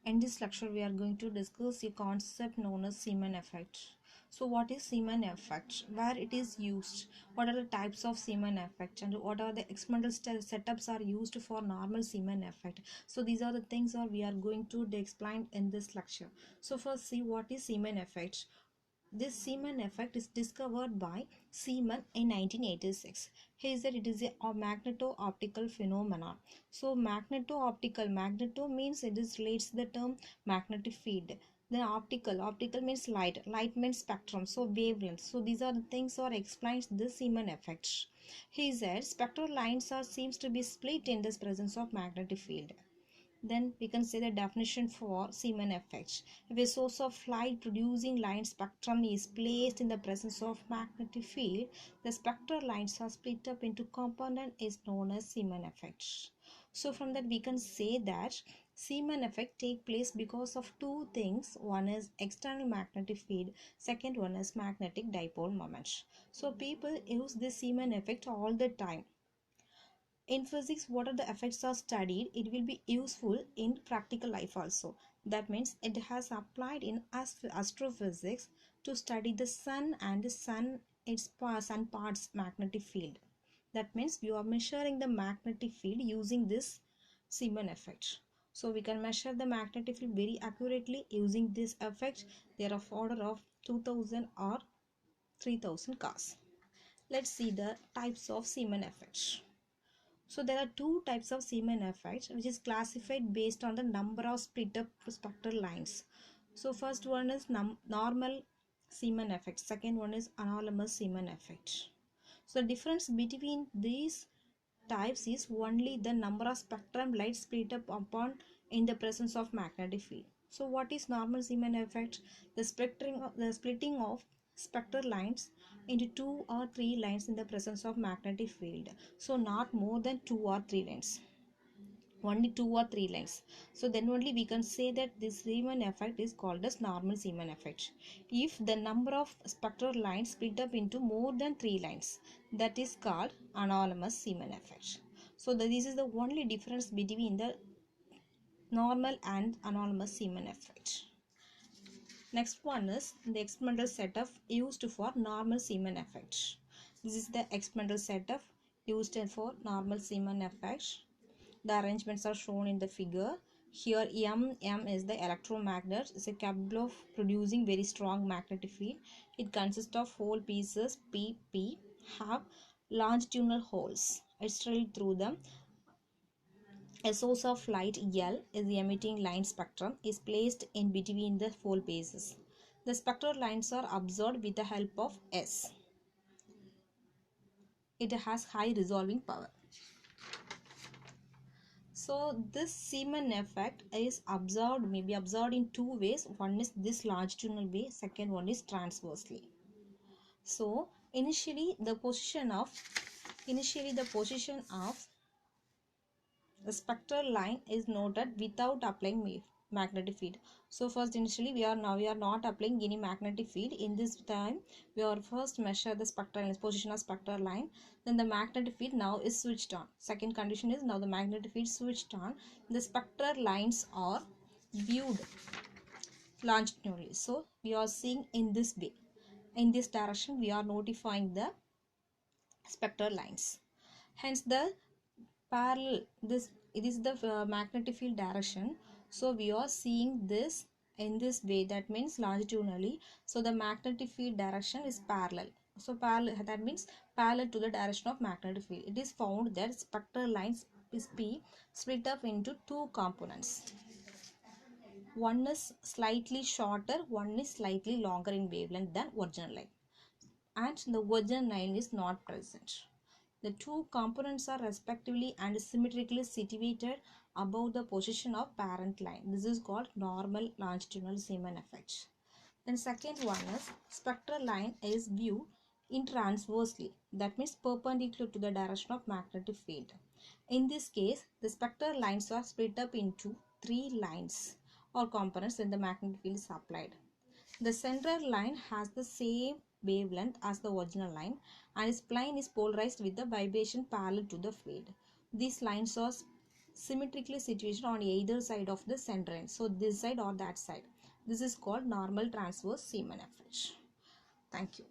In this lecture, we are going to discuss a concept known as Zeeman effect. So, what is Zeeman effect? Where it is used? What are the types of Zeeman effect? And what are the experimental setups are used for normal Zeeman effect? So, these are the things that we are going to explain in this lecture. So, first, see what is Zeeman effect. This Zeeman effect is discovered by Zeeman in 1986. He said it is a magneto-optical phenomenon. So magneto-optical, magneto means it is relates to the term magnetic field. Then optical means light means spectrum, so wavelength. So these are the things or explains this Zeeman effect. He said spectral lines are seems to be split in this presence of magnetic field. Then we can say the definition for Zeeman effect. If a source of light producing line spectrum is placed in the presence of magnetic field, the spectral lines are split up into components is known as Zeeman effect. So from that we can say that Zeeman effect take place because of two things. One is external magnetic field, second one is magnetic dipole moment. So people use this Zeeman effect all the time. In physics, what are the effects are studied, it will be useful in practical life also. That means it has applied in astrophysics to study the sun and the sun parts magnetic field. That means you are measuring the magnetic field using this Zeeman effect. So we can measure the magnetic field very accurately using this effect. They are of order of 2000 or 3000 cars. Let's see the types of Zeeman effects. So there are two types of Zeeman effects which is classified based on the number of split up spectral lines. So first one is normal Zeeman effect, second one is anomalous Zeeman effect. So the difference between these types is only the number of spectrum light split up upon in the presence of magnetic field. So what is normal Zeeman effect? The splitting of spectral lines into 2 or 3 lines in the presence of magnetic field. So not more than 2 or 3 lines. Only 2 or 3 lines. So then only we can say that this Zeeman effect is called as normal Zeeman effect. If the number of spectral lines split up into more than 3 lines, that is called anomalous Zeeman effect. So this is the only difference between the normal and anomalous Zeeman effect. Next one is the experimental setup used for normal Zeeman effect. This is the experimental setup used for normal Zeeman effect. The arrangements are shown in the figure. Here M is the electromagnet. It's capable of producing very strong magnetic field. It consists of 4 pieces. P have longitudinal holes. It's drilled through them. A source of light L is the emitting line spectrum is placed in between the 4 bases. The spectral lines are observed with the help of S. It has high resolving power. So this Zeeman effect is observed, may be observed in two ways. One is this longitudinal way, second one is transversely. So initially the position of the spectral line is noted without applying magnetic field. So first initially we are not applying any magnetic field. In this time we are first measure the spectral position of spectral line, then the magnetic field now is switched on. Second condition is now the magnetic field switched on, the spectral lines are viewed longitudinally. So we are seeing in this way, in this direction we are notifying the spectral lines. Hence the parallel, it is the magnetic field direction. So we are seeing this in this way, that means longitudinally. So the magnetic field direction is parallel. So parallel, that means parallel to the direction of magnetic field. It is found that spectral lines is P split up into two components. One is slightly shorter, one is slightly longer in wavelength than original line, and the original line is not present. The two components are respectively and symmetrically situated above the position of parent line. This is called normal longitudinal Zeeman effect. Then second one is spectral line is viewed in transversely, that means perpendicular to the direction of magnetic field. In this case, the spectral lines are split up into 3 lines or components when the magnetic field is applied. The central line has the same wavelength as the original line and its plane is polarized with the vibration parallel to the field. These lines are symmetrically situated on either side of the center end. So this side or that side. This is called normal transverse Zeeman effect. Thank you.